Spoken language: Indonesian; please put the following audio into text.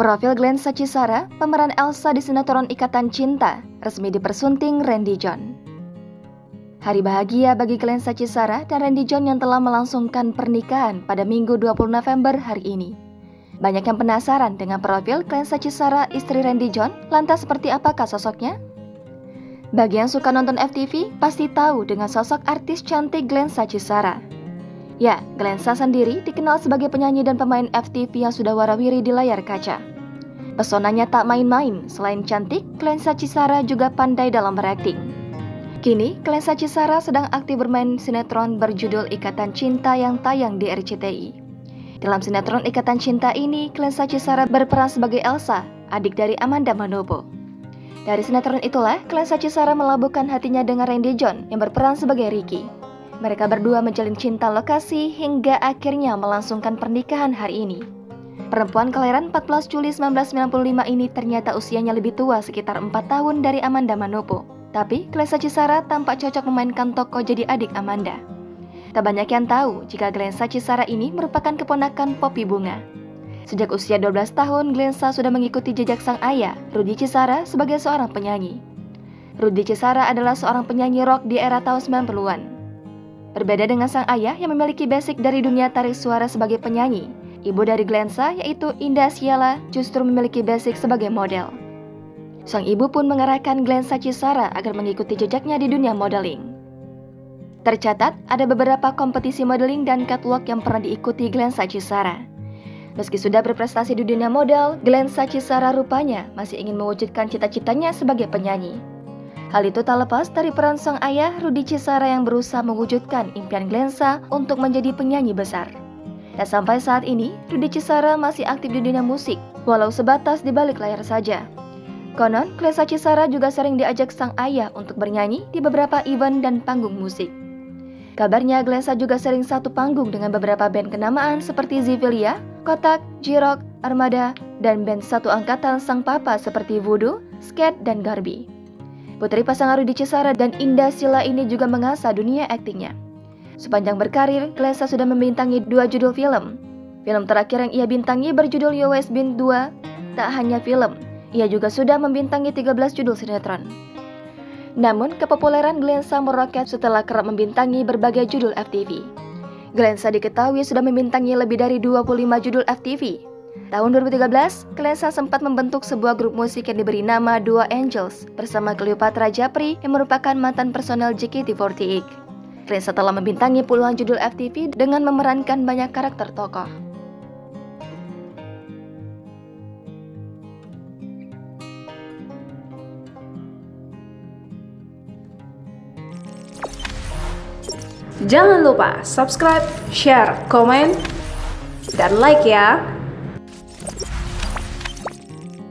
Profil Glenn Sacisara, pemeran Elsa di sinetron Ikatan Cinta, resmi dipersunting Randy John. Hari bahagia bagi Glenn Sacisara dan Randy John yang telah melangsungkan pernikahan pada Minggu 20 November hari ini. Banyak yang penasaran dengan profil Glenn Sacisara, istri Randy John, lantas seperti apakah sosoknya? Bagi yang suka nonton FTV, pasti tahu dengan sosok artis cantik Glenn Sacisara. Ya, Glensa sendiri dikenal sebagai penyanyi dan pemain FTV yang sudah warawiri di layar kaca. Pesonanya tak main-main, selain cantik, Glenn Sacisara juga pandai dalam berakting. Kini, Glenn Sacisara sedang aktif bermain sinetron berjudul Ikatan Cinta yang tayang di RCTI. Dalam sinetron Ikatan Cinta ini, Glenn Sacisara berperan sebagai Elsa, adik dari Amanda Manopo. Dari sinetron itulah, Glenn Sacisara melabuhkan hatinya dengan Randy John yang berperan sebagai Ricky. Mereka berdua menjalin cinta lokasi hingga akhirnya melangsungkan pernikahan hari ini. Perempuan kelahiran 14 Juli 1995 ini ternyata usianya lebih tua sekitar 4 tahun dari Amanda Manopo. Tapi Glenn Sacisara tampak cocok memainkan tokoh jadi adik Amanda. Tak banyak yang tahu jika Glenn Sacisara ini merupakan keponakan Poppy Bunga. Sejak usia 12 tahun, Glensa sudah mengikuti jejak sang ayah, Rudy Cisara, sebagai seorang penyanyi. Rudy Cisara adalah seorang penyanyi rock di era tahun 90-an. Berbeda dengan sang ayah yang memiliki basic dari dunia tarik suara sebagai penyanyi, ibu dari Glensa yaitu Indah Siala justru memiliki basic sebagai model. Sang ibu pun mengarahkan Glenn Sacisara agar mengikuti jejaknya di dunia modeling. Tercatat ada beberapa kompetisi modeling dan catwalk yang pernah diikuti Glenn Sacisara. Meski sudah berprestasi di dunia model, Glenn Sacisara rupanya masih ingin mewujudkan cita-citanya sebagai penyanyi. Hal itu tak lepas dari peran sang ayah Rudy Cisara yang berusaha mewujudkan impian Glensa untuk menjadi penyanyi besar. Dan sampai saat ini, Rudy Cisara masih aktif di dunia musik, walau sebatas di balik layar saja. Konon, Glenn Sacisara juga sering diajak sang ayah untuk bernyanyi di beberapa event dan panggung musik. Kabarnya Glensa juga sering satu panggung dengan beberapa band kenamaan seperti Zivilia, Kotak, J-Rock, Armada, dan band satu angkatan sang papa seperti Voodoo, Skate, dan Garbi. Putri pasangan Rudy Cisara dan Indah Sila ini juga mengasah dunia aktingnya. Sepanjang berkarir, Glensa sudah membintangi 2 judul film. Film terakhir yang ia bintangi berjudul You Always Been 2. Tak hanya film, ia juga sudah membintangi 13 judul sinetron. Namun, kepopuleran Glensa meroket setelah kerap membintangi berbagai judul FTV. Glensa diketahui sudah membintangi lebih dari 25 judul FTV. Tahun 2013, Glensa sempat membentuk sebuah grup musik yang diberi nama Dua Angels bersama Cleopatra Japri yang merupakan mantan personel JKT48. Glensa telah membintangi puluhan judul FTV dengan memerankan banyak karakter tokoh. Jangan lupa subscribe, share, komen, dan like ya!